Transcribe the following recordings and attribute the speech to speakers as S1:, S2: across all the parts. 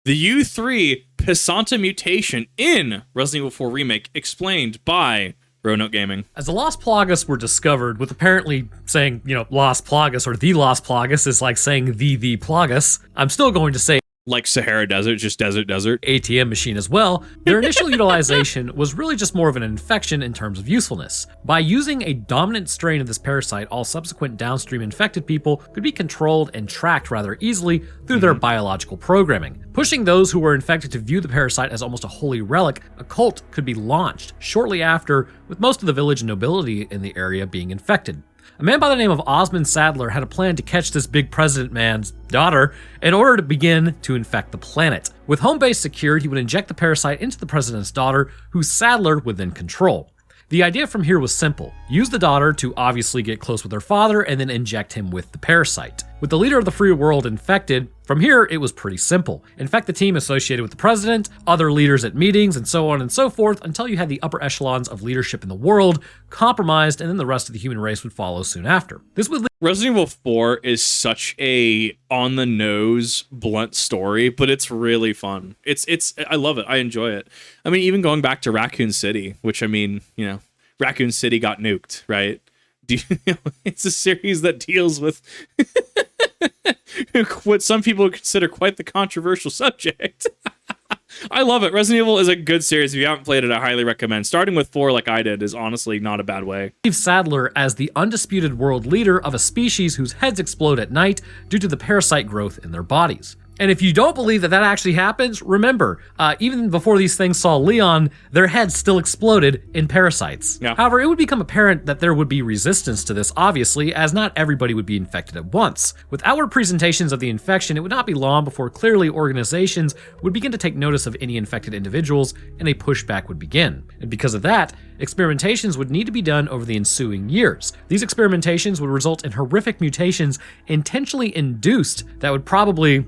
S1: The U3 Pesanta Mutation in Resident Evil 4 Remake, explained by Roanoke Gaming.
S2: As the Lost Plagas were discovered, with apparently saying, Lost Plagas or the Lost Plagas is like saying the Plagas, I'm still going to say
S1: Like Sahara Desert, just desert.
S2: ATM machine as well, their initial utilization was really just more of an infection in terms of usefulness. By using a dominant strain of this parasite, all subsequent downstream infected people could be controlled and tracked rather easily through their biological programming. Pushing those who were infected to view the parasite as almost a holy relic, a cult could be launched shortly after, with most of the village nobility in the area being infected. A man by the name of Osmond Sadler had a plan to catch this big president man's daughter in order to begin to infect the planet. With home base secured, he would inject the parasite into the president's daughter, who Sadler would then control. The idea from here was simple. Use the daughter to obviously get close with her father and then inject him with the parasite. With the leader of the free world infected, from here it was pretty simple. Infect the team associated with the president, other leaders at meetings, and so on and so forth until you had the upper echelons of leadership in the world compromised, and then the rest of the human race would follow soon after. This would
S1: Resident Evil 4 is such a on-the-nose, blunt story, but it's really fun. I love it. I enjoy it. I mean, even going back to Raccoon City, which, I mean, Raccoon City got nuked, right? It's a series that deals with what some people would consider quite the controversial subject. I love it. Resident Evil is a good series. If you haven't played it, I highly recommend. Starting with 4 like I did is honestly not a bad way.
S2: Sadler as the undisputed world leader of a species whose heads explode at night due to the parasite growth in their bodies. And if you don't believe that actually happens, remember, even before these things saw Leon, their heads still exploded in parasites.
S1: Yeah.
S2: However, it would become apparent that there would be resistance to this, obviously, as not everybody would be infected at once. With outward presentations of the infection, it would not be long before clearly organizations would begin to take notice of any infected individuals, and a pushback would begin. And because of that, experimentations would need to be done over the ensuing years. These experimentations would result in horrific mutations intentionally induced that would probably,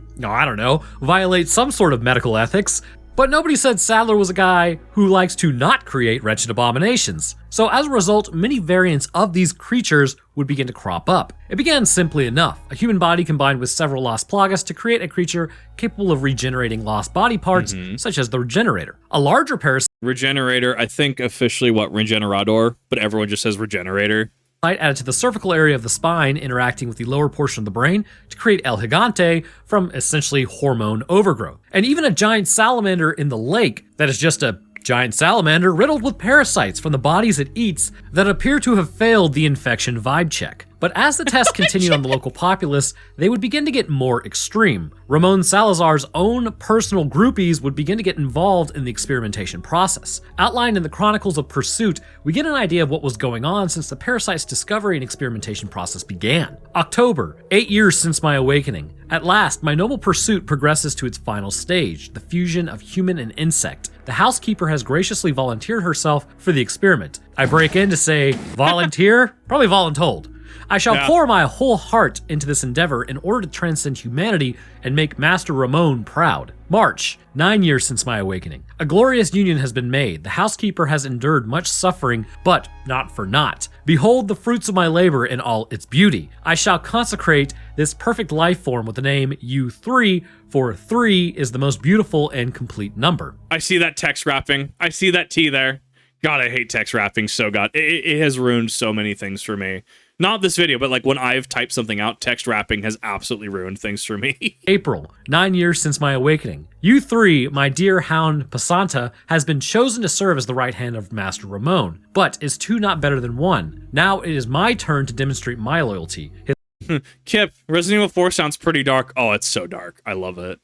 S2: violate some sort of medical ethics. But nobody said Sadler was a guy who likes to not create wretched abominations. So as a result, many variants of these creatures would begin to crop up. It began simply enough. A human body combined with several Lost Plagas to create a creature capable of regenerating lost body parts, such as the Regenerator. A larger parasite
S1: Regenerator, I think officially Regenerador, but everyone just says Regenerator.
S2: added to the cervical area of the spine, interacting with the lower portion of the brain to create El Gigante from essentially hormone overgrowth. And even a giant salamander in the lake that is just a giant salamander riddled with parasites from the bodies it eats that appear to have failed the infection vibe check. But as the tests continued on the local populace, they would begin to get more extreme. Ramon Salazar's own personal groupies would begin to get involved in the experimentation process. Outlined in the Chronicles of Pursuit, we get an idea of what was going on since the parasite's discovery and experimentation process began. October, 8 years since my awakening. At last, my noble pursuit progresses to its final stage, the fusion of human and insect. The housekeeper has graciously volunteered herself for the experiment. I break in to say, volunteer? Probably voluntold. I shall pour my whole heart into this endeavor in order to transcend humanity and make Master Ramon proud. March, 9 years since my awakening. A glorious union has been made. The housekeeper has endured much suffering, but not for naught. Behold the fruits of my labor in all its beauty. I shall consecrate this perfect life form with the name U3, for 3 is the most beautiful and complete number.
S1: I see that text wrapping. I see that T there. God, I hate text wrapping so god. It has ruined so many things for me. Not this video, but like when I've typed something out, text wrapping has absolutely ruined things for me.
S2: April, 9 years since my awakening. U3, my dear hound Pesanta, has been chosen to serve as the right hand of Master Ramon, but is 2 not better than 1. Now it is my turn to demonstrate my loyalty.
S1: Kip, Resident Evil 4 sounds pretty dark. Oh, it's so dark. I love it.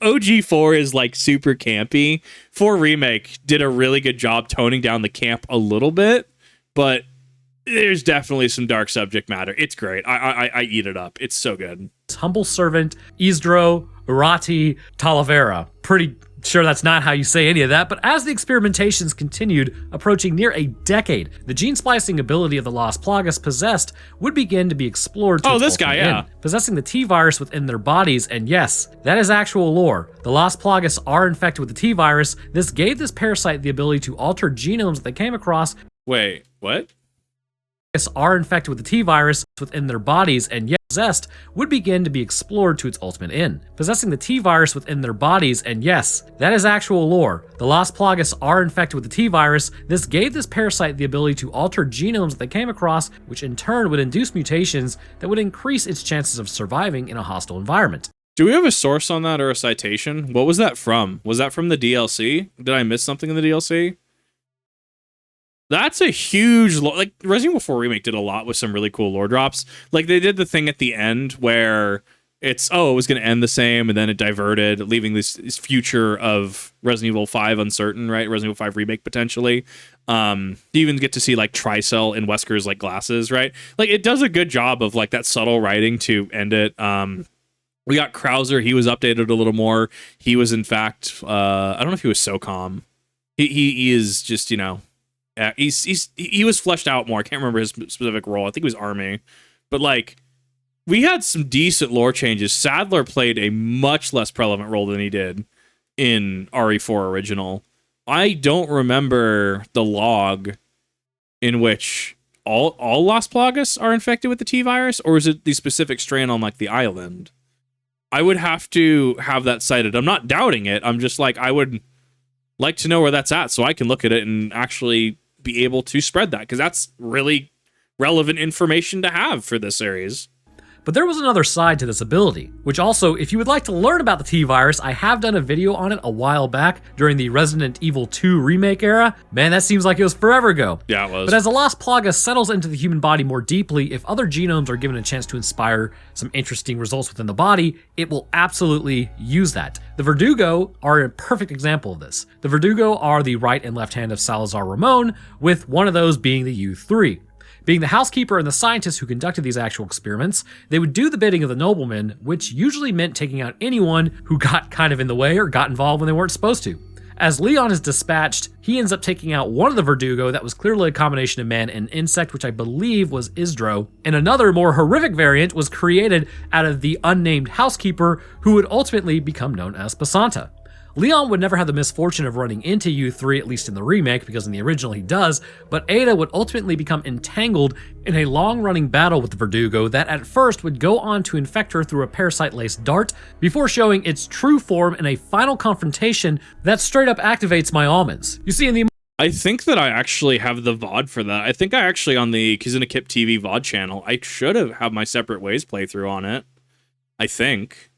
S1: OG4 is like super campy. 4 Remake did a really good job toning down the camp a little bit, but there's definitely some dark subject matter. It's great. I eat it up. It's so good.
S2: Humble servant, Isidro Urati Talavera. Pretty sure that's not how you say any of that, but as the experimentations continued, approaching near a decade, the gene splicing ability of the Lost Plagas possessed would begin to be explored to
S1: this guy, yeah.
S2: Possessing the T-virus within their bodies, and yes, that is actual lore. The Lost Plagas are infected with the T-virus. This gave this parasite the ability to alter genomes that they came across.
S1: Wait, what?
S2: are infected with the T-virus within their bodies and yet possessed would begin to be explored to its ultimate end. Possessing the T-virus within their bodies, and yes, that is actual lore. The Las Plagas are infected with the T-virus. This gave this parasite the ability to alter genomes that they came across, which in turn would induce mutations that would increase its chances of surviving in a hostile environment.
S1: Do we have a source on that or a citation? What was that from? Was that from the DLC? Did I miss something in the DLC? That's a huge like Resident Evil 4 Remake did a lot with some really cool lore drops. Like they did the thing at the end where it's it was going to end the same and then it diverted, leaving this future of Resident Evil 5 uncertain, right? Resident Evil 5 Remake potentially. You even get to see like Tricell in Wesker's like glasses, right? Like it does a good job of like that subtle writing to end it. We got Krauser, he was updated a little more. He was in fact I don't know if he was SOCOM. He is just, yeah, he was fleshed out more. I can't remember his specific role. I think it was Army. But, like, we had some decent lore changes. Sadler played a much less prevalent role than he did in RE4 original. I don't remember the log in which all Las Plagas are infected with the T-virus, or is it the specific strain on, like, the island? I would have to have that cited. I'm not doubting it. I'm just, like, I would like to know where that's at so I can look at it and actually be able to spread that, because that's really relevant information to have for this series.
S2: But there was another side to this ability, which also, if you would like to learn about the T-virus, I have done a video on it a while back during the Resident Evil 2 remake era. Man, that seems like it was forever ago.
S1: Yeah, it was.
S2: But as the Las Plagas settles into the human body more deeply, if other genomes are given a chance to inspire some interesting results within the body, it will absolutely use that. The Verdugo are a perfect example of this. The Verdugo are the right and left hand of Salazar Ramon, with one of those being the U3. Being the housekeeper and the scientist who conducted these actual experiments, they would do the bidding of the nobleman, which usually meant taking out anyone who got kind of in the way or got involved when they weren't supposed to. As Leon is dispatched, he ends up taking out one of the Verdugo that was clearly a combination of man and insect, which I believe was Isdro, and another more horrific variant was created out of the unnamed housekeeper who would ultimately become known as Pesanta. Leon would never have the misfortune of running into U3, at least in the remake, because in the original he does, but Ada would ultimately become entangled in a long-running battle with the Verdugo that at first would go on to infect her through a parasite-laced dart, before showing its true form in a final confrontation that straight up activates my almonds. You see, in the
S1: I think that I actually have the VOD for that. I think I actually, on the Kizuna Kip TV VOD channel, I should have my Separate Ways playthrough on it. I think.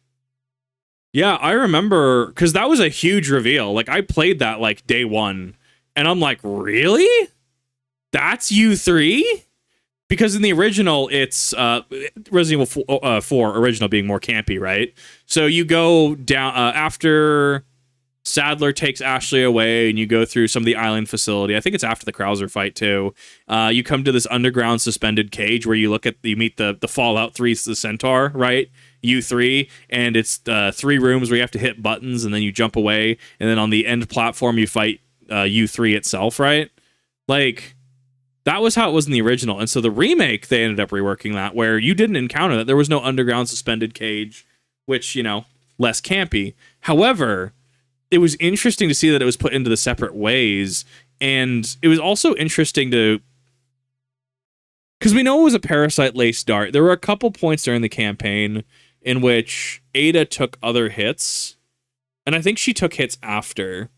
S1: Yeah, I remember, because that was a huge reveal. Like, I played that, like, day one, and I'm like, really? That's U3? Because in the original, it's Resident Evil 4 original being more campy, right? So you go down, after Sadler takes Ashley away, and you go through some of the island facility. I think it's after the Krauser fight, too. You come to this underground suspended cage where you meet the Fallout 3 the Centaur, right? U3, and it's 3 rooms where you have to hit buttons and then you jump away, and then on the end platform you fight U3 itself, right? Like, that was how it was in the original. And so the remake, they ended up reworking that, where you didn't encounter that. There was no underground suspended cage, which, less campy. However, it was interesting to see that it was put into the Separate Ways, and it was also interesting to, because we know it was a parasite-laced dart. There were a couple points during the campaign in which Ada took other hits, and I think she took hits after.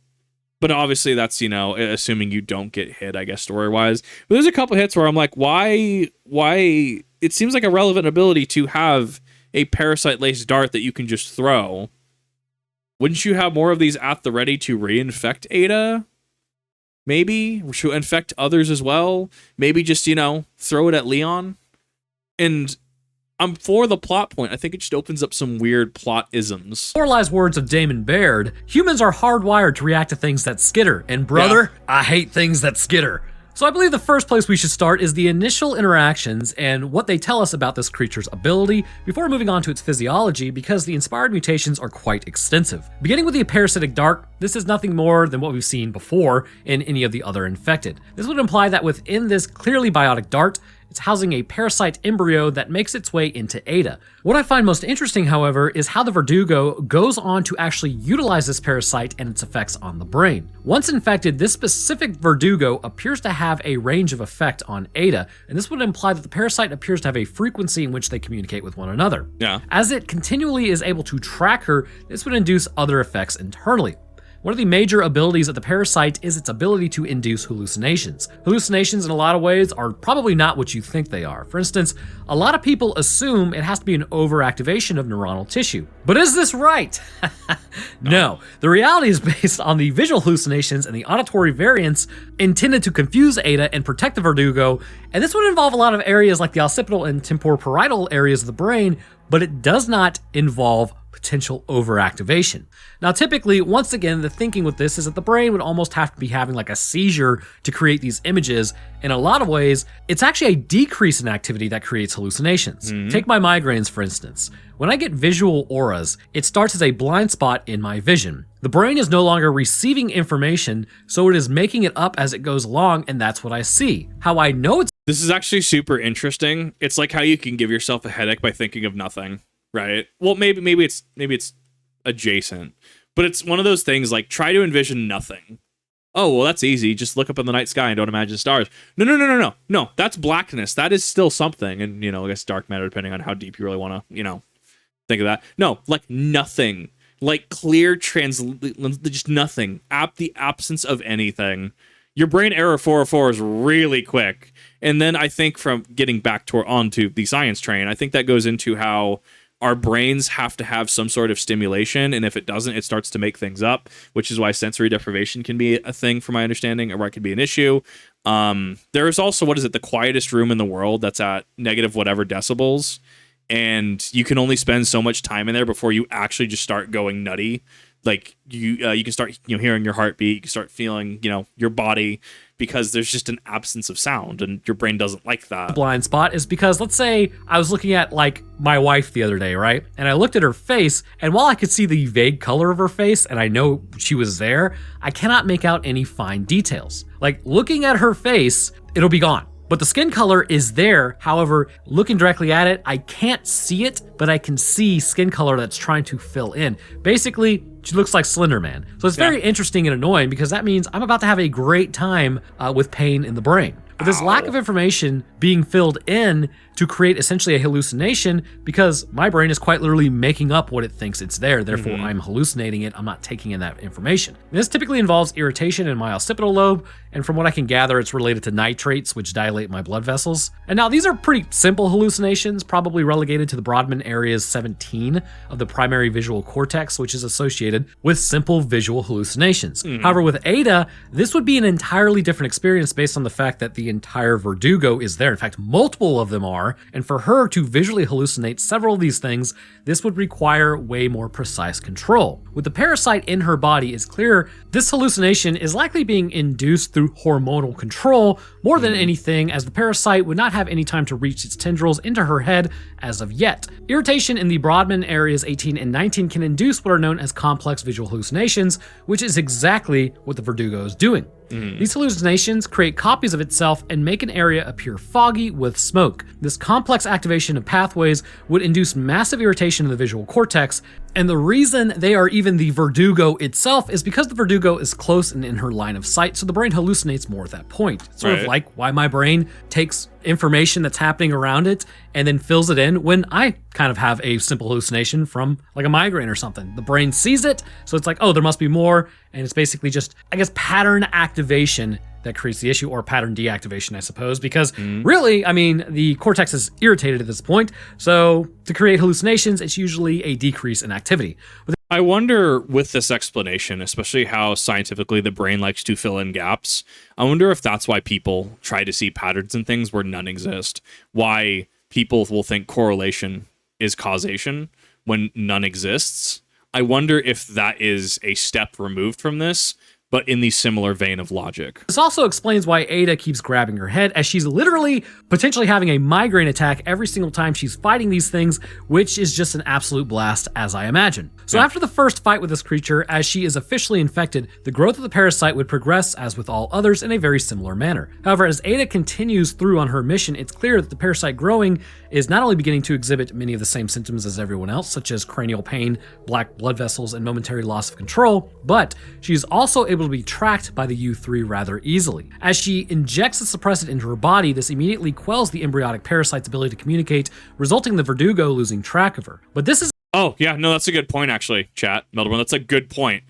S1: But obviously that's, assuming you don't get hit, I guess, story-wise. But there's a couple hits where I'm like, why? It seems like a relevant ability to have a parasite-laced dart that you can just throw. Wouldn't you have more of these at the ready to reinfect Ada? Maybe? To infect others as well? Maybe just, throw it at Leon? And I'm for the plot point. I think it just opens up some weird plot isms.
S2: Moralized words of Damon Baird, humans are hardwired to react to things that skitter, and brother, yeah. I hate things that skitter. So I believe the first place we should start is the initial interactions and what they tell us about this creature's ability before moving on to its physiology, because the inspired mutations are quite extensive. Beginning with the parasitic dart, this is nothing more than what we've seen before in any of the other infected. This would imply that within this clearly biotic dart It's housing a parasite embryo that makes its way into Ada. What I find most interesting, however, is how the Verdugo goes on to actually utilize this parasite and its effects on the brain. Once infected, this specific Verdugo appears to have a range of effect on Ada, and this would imply that the parasite appears to have a frequency in which they communicate with one another.
S1: Yeah.
S2: As it continually is able to track her, this would induce other effects internally. One of the major abilities of the parasite is its ability to induce hallucinations. Hallucinations in a lot of ways are probably not what you think they are. For instance, a lot of people assume it has to be an overactivation of neuronal tissue. But is this right? No. The reality is based on the visual hallucinations and the auditory variants intended to confuse Ada and protect the Verdugo, and this would involve a lot of areas like the occipital and temporoparietal areas of the brain, but it does not involve potential overactivation. Now, typically, once again, the thinking with this is that the brain would almost have to be having like a seizure to create these images. In a lot of ways, it's actually a decrease in activity that creates hallucinations. Take my migraines, for instance. When I get visual auras, it starts as a blind spot in my vision. The brain is no longer receiving information, so it is making it up as it goes along, and that's what I see. How I know it's
S1: This is actually super interesting. It's like how you can give yourself a headache by thinking of nothing, right? Well, maybe it's adjacent, but it's one of those things like try to envision nothing. Oh, well, that's easy. Just look up in the night sky and don't imagine stars. No. That's blackness. That is still something. And, I guess dark matter, depending on how deep you really want to, think of that. No, like nothing. Like clear, just nothing. The absence of anything. Your brain error 404 is really quick. And then I think from getting back onto the science train, I think that goes into how our brains have to have some sort of stimulation, and if it doesn't, it starts to make things up, which is why sensory deprivation can be a thing, from my understanding, or it could be an issue. There is also, the quietest room in the world that's at negative whatever decibels, and you can only spend so much time in there before you actually just start going nutty. Like you can start hearing your heartbeat, you can start feeling your body, because there's just an absence of sound and your brain doesn't like that.
S2: Blind spot is because, let's say I was looking at like my wife the other day, right? And I looked at her face, and while I could see the vague color of her face and I know she was there, I cannot make out any fine details. Like looking at her face, it'll be gone. But the skin color is there. However, looking directly at it, I can't see it, but I can see skin color that's trying to fill in. Basically, she looks like Slender Man. So it's very interesting and annoying, because that means I'm about to have a great time with pain in the brain. But this lack of information being filled in to create essentially a hallucination, because my brain is quite literally making up what it thinks it's there. Therefore, I'm hallucinating it. I'm not taking in that information. And this typically involves irritation in my occipital lobe, and from what I can gather, it's related to nitrates, which dilate my blood vessels. And now these are pretty simple hallucinations, probably relegated to the Brodmann areas 17 of the primary visual cortex, which is associated with simple visual hallucinations. However, with Ada, this would be an entirely different experience based on the fact that the entire Verdugo is there. In fact, multiple of them are. And for her to visually hallucinate several of these things, this would require way more precise control. With the parasite in her body, it's clear this hallucination is likely being induced through hormonal control more than anything, as the parasite would not have any time to reach its tendrils into her head as of yet. Irritation in the Brodmann areas 18 and 19 can induce what are known as complex visual hallucinations, which is exactly what the Verdugo is doing. These hallucinations create copies of itself and make an area appear foggy with smoke. This complex activation of pathways would induce massive irritation in the visual cortex, and the reason they are even the Verdugo itself is because the Verdugo is close and in her line of sight, so the brain hallucinates more at that point. It's sort of like why my brain takes information that's happening around it and then fills it in when I kind of have a simple hallucination from like a migraine or something. The brain sees it, so it's like, oh, there must be more, and it's basically just, I guess, pattern activation that creates the issue, or pattern deactivation, I suppose, because really, I mean, the cortex is irritated at this point, so to create hallucinations, it's usually a decrease in activity.
S1: I wonder, with this explanation, especially how scientifically the brain likes to fill in gaps, I wonder if that's why people try to see patterns in things where none exist. Why people will think correlation is causation when none exists. I wonder if that is a step removed from this, but in the similar vein of logic.
S2: This also explains why Ada keeps grabbing her head, as she's literally potentially having a migraine attack every single time she's fighting these things, which is just an absolute blast, as I imagine. So after the first fight with this creature, as she is officially infected, the growth of the parasite would progress as with all others in a very similar manner. However, as Ada continues through on her mission, it's clear that the parasite growing is not only beginning to exhibit many of the same symptoms as everyone else, such as cranial pain, black blood vessels, and momentary loss of control, but she's also able to be tracked by the U3 rather easily. As she injects the suppressant into her body, this immediately quells the embryonic parasite's ability to communicate, resulting in the Verdugo losing track of her. But this is
S1: Oh, yeah, no, that's a good point, actually, chat. Melbourne, that's a good point.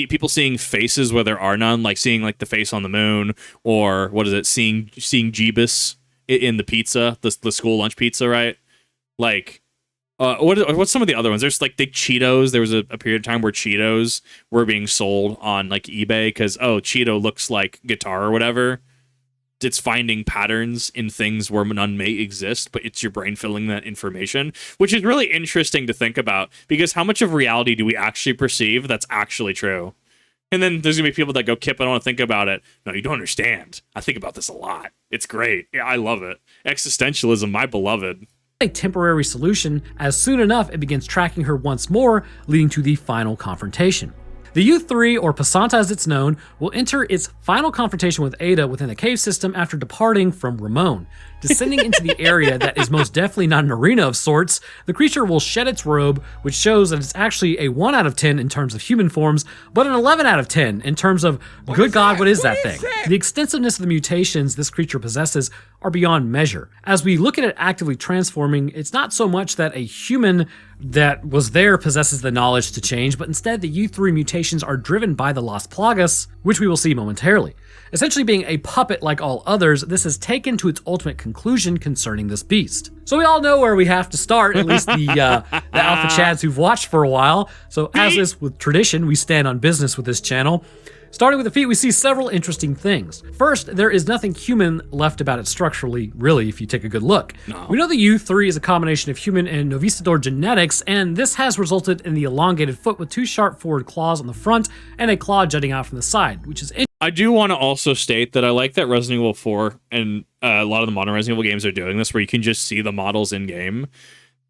S1: People seeing faces where there are none, like seeing like the face on the moon, or what is it, seeing Jeebus in the pizza, the school lunch pizza, right? Like, what's some of the other ones? There's like the Cheetos. There was a period of time where Cheetos were being sold on like eBay because, oh, Cheeto looks like guitar or whatever. It's finding patterns in things where none may exist, but it's your brain filling that information, which is really interesting to think about, because how much of reality do we actually perceive that's actually true? And then there's gonna be people that go, Kip, I don't want to think about it. No, you don't understand. I think about this a lot. It's great. Yeah, I love it. Existentialism, my beloved.
S2: a temporary solution, as soon enough it begins tracking her once more, leading to the final confrontation. The U3, or Pesanta as it's known, will enter its final confrontation with Ada within the cave system after departing from Ramon. Descending into the area that is most definitely not an arena of sorts, the creature will shed its robe, which shows that it's actually a 1 out of 10 in terms of human forms, but an 11 out of 10 in terms of, good God, what is that thing? The extensiveness of the mutations this creature possesses are beyond measure. As we look at it actively transforming, it's not so much that a human that was there possesses the knowledge to change, but instead the U3 mutations are driven by the Las Plagas, which we will see momentarily. Essentially being a puppet like all others, this is taken to its ultimate conclusion concerning this beast. So we all know where we have to start, at least the Alpha Chads who've watched for a while. So as is with tradition, we stand on business with this channel. Starting with the feet, we see several interesting things. First, there is nothing human left about it structurally, really, if you take a good look.
S1: No.
S2: We know the U3 is a combination of human and Novistador genetics, and this has resulted in the elongated foot with 2 sharp forward claws on the front and a claw jutting out from the side, which is
S1: I do want to also state that I like that Resident Evil 4 and a lot of the modern Resident Evil games are doing this, where you can just see the models in game.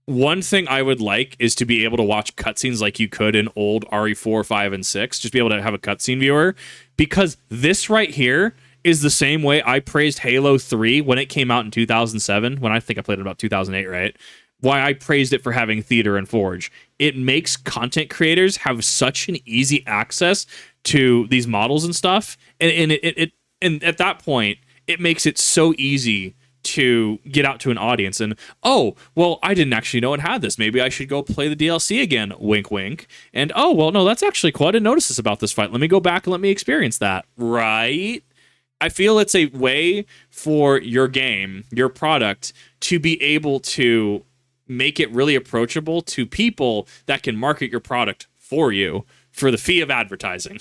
S1: One thing I would like is to be able to watch cutscenes like you could in old RE4, 5, and 6. Just be able to have a cutscene viewer. Because this right here is the same way I praised Halo 3 when it came out in 2007, when I think I played it about 2008, right? Why I praised it for having theater and Forge. It makes content creators have such an easy access to these models and stuff. And at that point, it makes it so easy to get out to an audience and, oh, well, I didn't actually know it had this. Maybe I should go play the DLC again. Wink, wink. And, oh, well, no, that's actually cool. I didn't notice this about this fight. Let me go back and let me experience that. Right? I feel it's a way for your game, your product, to be able to make it really approachable to people that can market your product for you for the fee of advertising.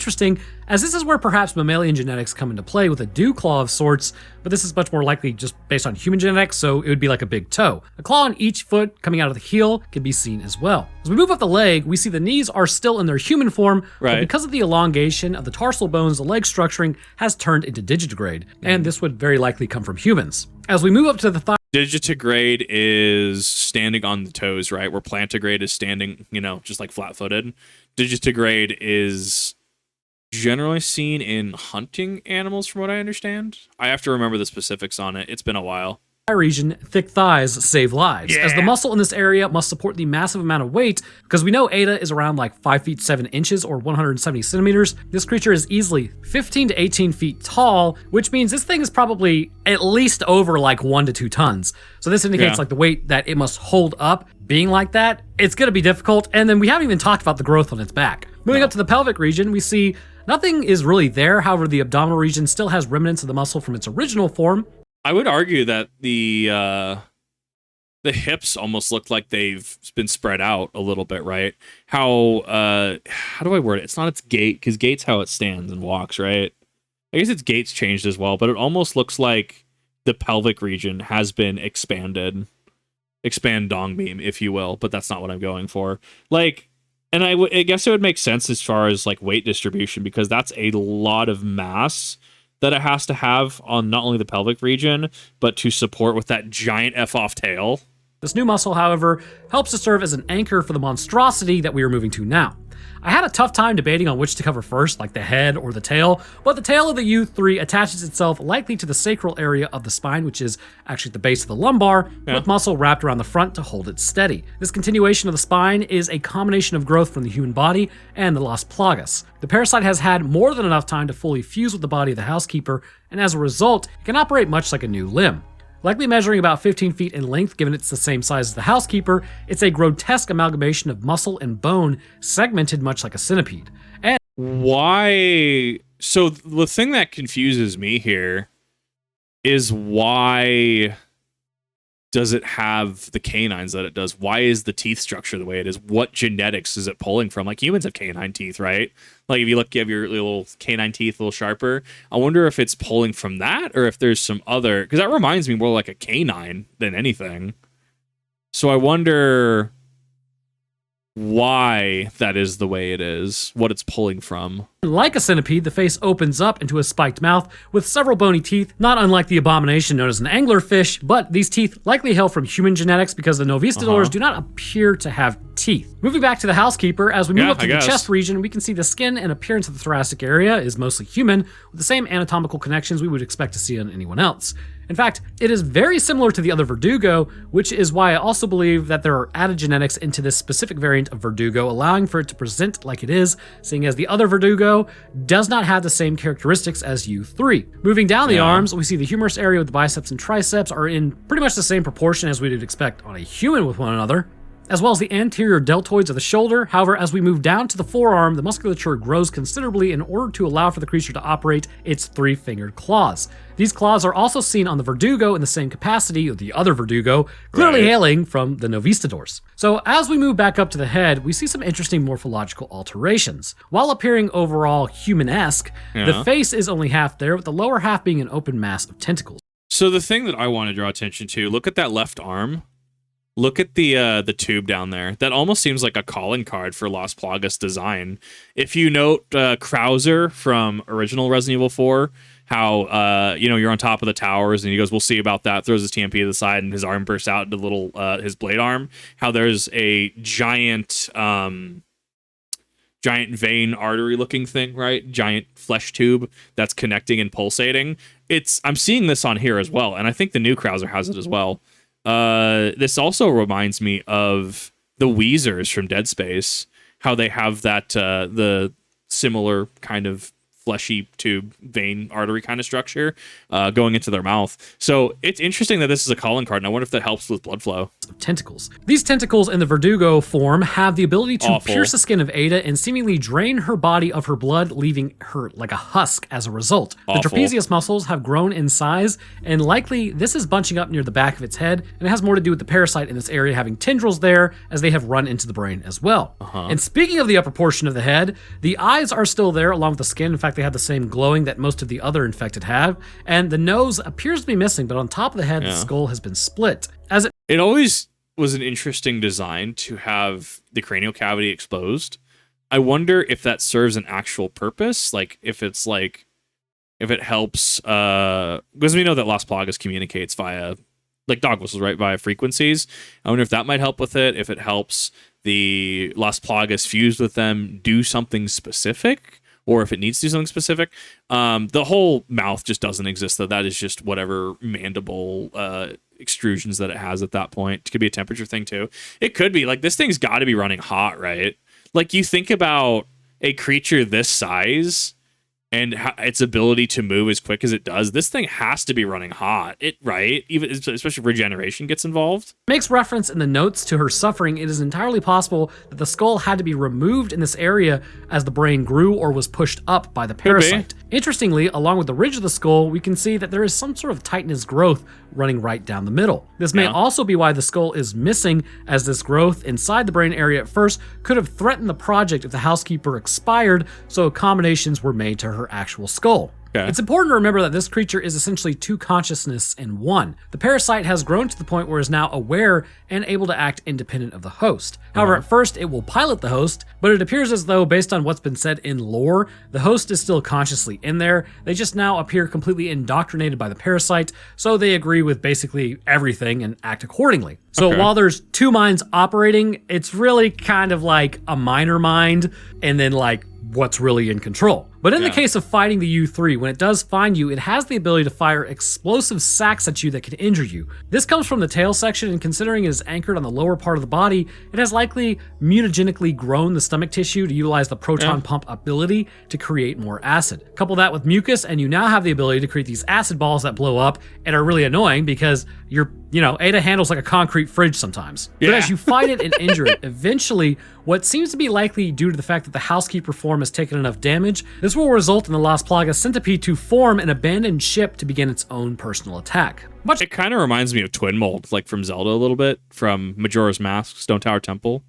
S2: interesting, as this is where perhaps mammalian genetics come into play with a dew claw of sorts, but this is much more likely just based on human genetics, so it would be like a big toe. A claw on each foot coming out of the heel can be seen as well. As we move up the leg, we see the knees are still in their human form, but because of the elongation of the tarsal bones, the leg structuring has turned into digitigrade, and this would very likely come from humans. As we move up to the thigh,
S1: Digitigrade is standing on the toes, right? Where plantigrade is standing, just like flat-footed. Digitigrade is generally seen in hunting animals, from what I understand. I have to remember the specifics on it. It's been a while.
S2: Region, thick thighs save lives, as the muscle in this area must support the massive amount of weight. Because we know Ada is around like 5 feet 7 inches or 170 centimeters. This creature is easily 15 to 18 feet tall, which means this thing is probably at least over like 1 to 2 tons. So this indicates like the weight that it must hold up. Being like that, it's going to be difficult. And then we haven't even talked about the growth on its back. Moving up to the pelvic region, we see nothing is really there. However, the abdominal region still has remnants of the muscle from its original form.
S1: I would argue that the hips almost look like they've been spread out a little bit, right? How do I word it? It's not its gait, because gait's how it stands and walks, right? I guess its gait's changed as well, but it almost looks like the pelvic region has been expanded. Expand dong beam, if you will, but that's not what I'm going for. Like, And I guess it would make sense as far as like weight distribution, because that's a lot of mass that it has to have on not only the pelvic region, but to support with that giant F off tail.
S2: This new muscle, however, helps to serve as an anchor for the monstrosity that we are moving to now. I had a tough time debating on which to cover first, like the head or the tail, but the tail of the U3 attaches itself likely to the sacral area of the spine, which is actually at the base of the lumbar, with muscle wrapped around the front to hold it steady. This continuation of the spine is a combination of growth from the human body and the Las Plagas. The parasite has had more than enough time to fully fuse with the body of the housekeeper, and as a result, it can operate much like a new limb. Likely measuring about 15 feet in length, given it's the same size as the housekeeper, it's a grotesque amalgamation of muscle and bone, segmented much like a centipede. And
S1: why? So the thing that confuses me here is, why does it have the canines that it does? Why is the teeth structure the way it is? What genetics is it pulling from? Like, humans have canine teeth, right? Like, if you look, you have your little canine teeth a little sharper. I wonder if it's pulling from that, or if there's some other, because that reminds me more like a canine than anything. So I wonder why that is the way it is, what it's pulling from.
S2: like a centipede, the face opens up into a spiked mouth with several bony teeth, not unlike the abomination known as an anglerfish, but these teeth likely hail from human genetics because the Novistadors do not appear to have teeth. Moving back to the housekeeper, as we move up to the chest region, we can see the skin and appearance of the thoracic area is mostly human, with the same anatomical connections we would expect to see on anyone else. In fact, it is very similar to the other Verdugo, which is why I also believe that there are added genetics into this specific variant of Verdugo, allowing for it to present like it is, seeing as the other Verdugo does not have the same characteristics as U3. Moving down the arms, we see the humerus area with the biceps and triceps are in pretty much the same proportion as we would expect on a human with one another, as well as the anterior deltoids of the shoulder. However, as we move down to the forearm, the musculature grows considerably in order to allow for the creature to operate its three-fingered claws. These claws are also seen on the Verdugo in the same capacity of the other Verdugo, clearly hailing from the Novistadors. So as we move back up to the head, we see some interesting morphological alterations. While appearing overall human-esque, the face is only half there, with the lower half being an open mass of tentacles.
S1: So the thing that I want to draw attention to, look at that left arm. Look at the tube down there. That almost seems like a calling card for Las Plagas design. If you note Krauser from original Resident Evil 4, how you're on top of the towers and he goes, "We'll see about that." Throws his TMP to the side and his arm bursts out into little his blade arm. How there's a giant vein artery looking thing, right? Giant flesh tube that's connecting and pulsating. I'm seeing this on here as well, and I think the new Krauser has it as well. This also reminds me of the Weezers from Dead Space, how they have that the similar kind of fleshy tube vein artery kind of structure going into their mouth. So it's interesting that this is a calling card, and I wonder if that helps with blood flow.
S2: Tentacles. These tentacles in the Verdugo form have the ability to pierce the skin of Ada and seemingly drain her body of her blood, leaving her like a husk as a result. The trapezius muscles have grown in size, and likely this is bunching up near the back of its head, and it has more to do with the parasite in this area having tendrils there as they have run into the brain as well. And speaking of the upper portion of the head, the eyes are still there along with the skin. In fact, they have the same glowing that most of the other infected have, and the nose appears to be missing, but on top of the head, the skull has been split.
S1: It always was an interesting design to have the cranial cavity exposed. I wonder if that serves an actual purpose, like if it helps, because we know that Las Plagas communicates via, like dog whistles, right, via frequencies. I wonder if that might help with it, if it helps the Las Plagas fused with them do something specific, or if it needs to do something specific. The whole mouth just doesn't exist, though. That is just whatever mandible extrusions that it has at that point. It could be a temperature thing, too. It could be. Like, this thing's got to be running hot, right? Like, you think about a creature this size and its ability to move as quick as it does, this thing has to be running hot, right? Even especially if regeneration gets involved.
S2: Makes reference in the notes to her suffering. It is entirely possible that the skull had to be removed in this area as the brain grew or was pushed up by the parasite. Interestingly, along with the ridge of the skull, we can see that there is some sort of titanous growth running right down the middle. This may also be why the skull is missing, as this growth inside the brain area at first could have threatened the project if the housekeeper expired, so accommodations were made to her actual skull.
S1: Okay.
S2: It's important to remember that this creature is essentially two consciousness in one. The parasite has grown to the point where it is now aware and able to act independent of the host. However, at first it will pilot the host, but it appears as though, based on what's been said in lore, the host is still consciously in there. They just now appear completely indoctrinated by the parasite, so they agree with basically everything and act accordingly. So while there's two minds operating, it's really kind of like a minor mind and then like what's really in control. But in the case of fighting the U3, when it does find you, it has the ability to fire explosive sacks at you that can injure you. This comes from the tail section, and considering it is anchored on the lower part of the body, it has likely mutagenically grown the stomach tissue to utilize the proton pump ability to create more acid. Couple that with mucus, and you now have the ability to create these acid balls that blow up and are really annoying because Ada handles like a concrete fridge sometimes. But as you fight it and injure it, eventually, what seems to be likely due to the fact that the housekeeper form has taken enough damage, this will result in the Las Plagas centipede to form an abandoned ship to begin its own personal attack.
S1: It kind of reminds me of Twin Mold, like from Zelda a little bit, from Majora's Mask, Stone Tower Temple.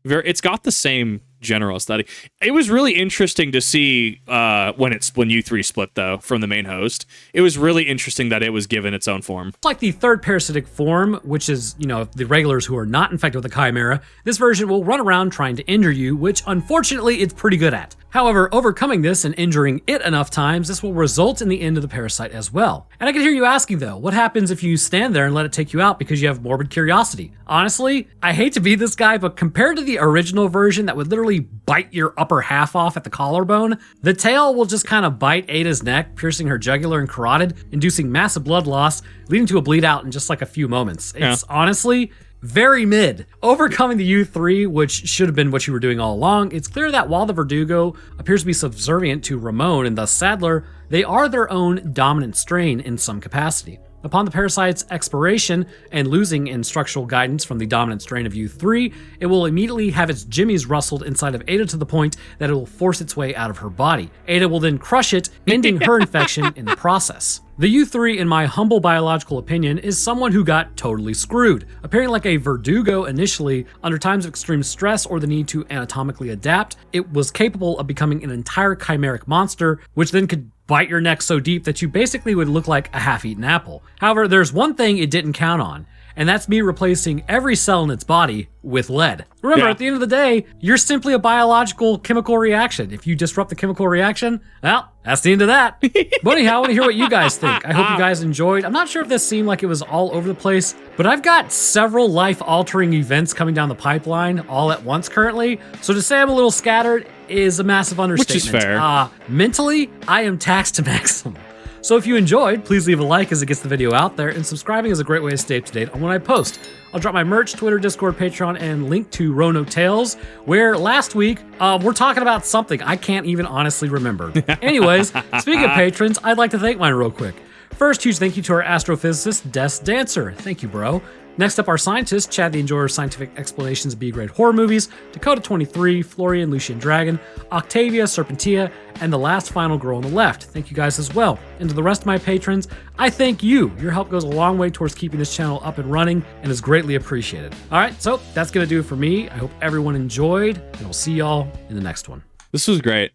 S1: It's got the same general aesthetic. It was really interesting to see when U3 split though from the main host. It was really interesting that it was given its own form.
S2: Like the third parasitic form, which is, the regulars who are not infected with the chimera, this version will run around trying to injure you, which unfortunately it's pretty good at. However, overcoming this and injuring it enough times, this will result in the end of the parasite as well. And I can hear you asking though, what happens if you stand there and let it take you out because you have morbid curiosity? Honestly, I hate to be this guy, but compared to the original version that would literally bite your upper half off at the collarbone, the tail will just kind of bite Ada's neck, piercing her jugular and carotid, inducing massive blood loss, leading to a bleed out in just like a few moments. It's honestly very mid. Overcoming the U3, which should have been what you were doing all along, it's clear that while the Verdugo appears to be subservient to Ramon and thus Sadler, they are their own dominant strain in some capacity. Upon the parasite's expiration and losing instructional guidance from the dominant strain of U3, it will immediately have its jimmies rustled inside of Ada to the point that it will force its way out of her body. Ada will then crush it, ending her infection in the process. The U3, in my humble biological opinion, is someone who got totally screwed. Appearing like a Verdugo initially, under times of extreme stress or the need to anatomically adapt, it was capable of becoming an entire chimeric monster, which then could bite your neck so deep that you basically would look like a half-eaten apple. However, there's one thing it didn't count on, and that's me replacing every cell in its body with lead. Remember, at the end of the day, you're simply a biological chemical reaction. If you disrupt the chemical reaction, well, that's the end of that. But anyhow, I want to hear what you guys think. I hope you guys enjoyed. I'm not sure if this seemed like it was all over the place, but I've got several life-altering events coming down the pipeline all at once currently, so to say I'm a little scattered is a massive understatement.
S1: Which is fair.
S2: Mentally, I am taxed to maximum. So if you enjoyed, please leave a like as it gets the video out there, and subscribing is a great way to stay up to date on when I post. I'll drop my merch, Twitter, Discord, Patreon, and link to Roanoke Tales, where last week, we're talking about something I can't even honestly remember. Anyways, speaking of patrons, I'd like to thank mine real quick. First, huge thank you to our astrophysicist, Des Dancer. Thank you, bro. Next up, our scientists, Chad the Enjoyer of Scientific Explanations of B-grade horror movies, Dakota23, Florian, Lucian Dragon, Octavia, Serpentia, and the last final girl on the left. Thank you guys as well. And to the rest of my patrons, I thank you. Your help goes a long way towards keeping this channel up and running and is greatly appreciated. All right, so that's going to do it for me. I hope everyone enjoyed, and I'll see y'all in the next one.
S1: This was great.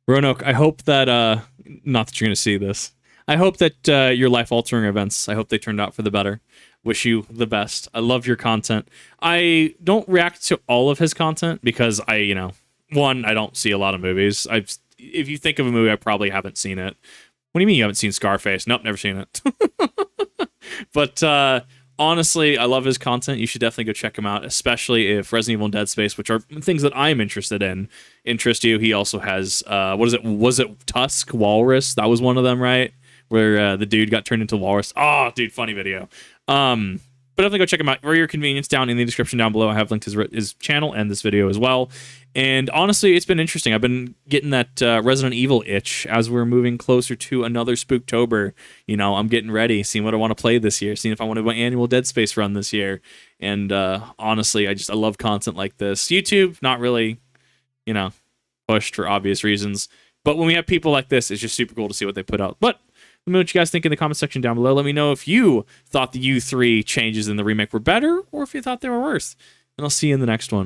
S1: Roanoke, I hope that, not that you're going to see this, I hope that your life-altering events, I hope they turned out for the better. Wish you the best. I love your content. I don't react to all of his content because I don't see a lot of movies. If you think of a movie, I probably haven't seen it. What do you mean you haven't seen Scarface? Nope, never seen it. But honestly, I love his content. You should definitely go check him out, especially if Resident Evil and Dead Space, which are things that I'm interested in, interest you. He also has, what is it? Was it Tusk Walrus? That was one of them, right? Where the dude got turned into walrus. Oh, dude, funny video. But definitely go check him out for your convenience. Down in the description down below, I have linked his channel and this video as well. And honestly, it's been interesting. I've been getting that Resident Evil itch as we're moving closer to another Spooktober. I'm getting ready, seeing what I want to play this year, seeing if I want to do my annual Dead Space run this year. And honestly, I love content like this. YouTube, not really, pushed for obvious reasons. But when we have people like this, it's just super cool to see what they put out. But let me know what you guys think in the comment section down below. Let me know if you thought the U3 changes in the remake were better or if you thought they were worse. And I'll see you in the next one.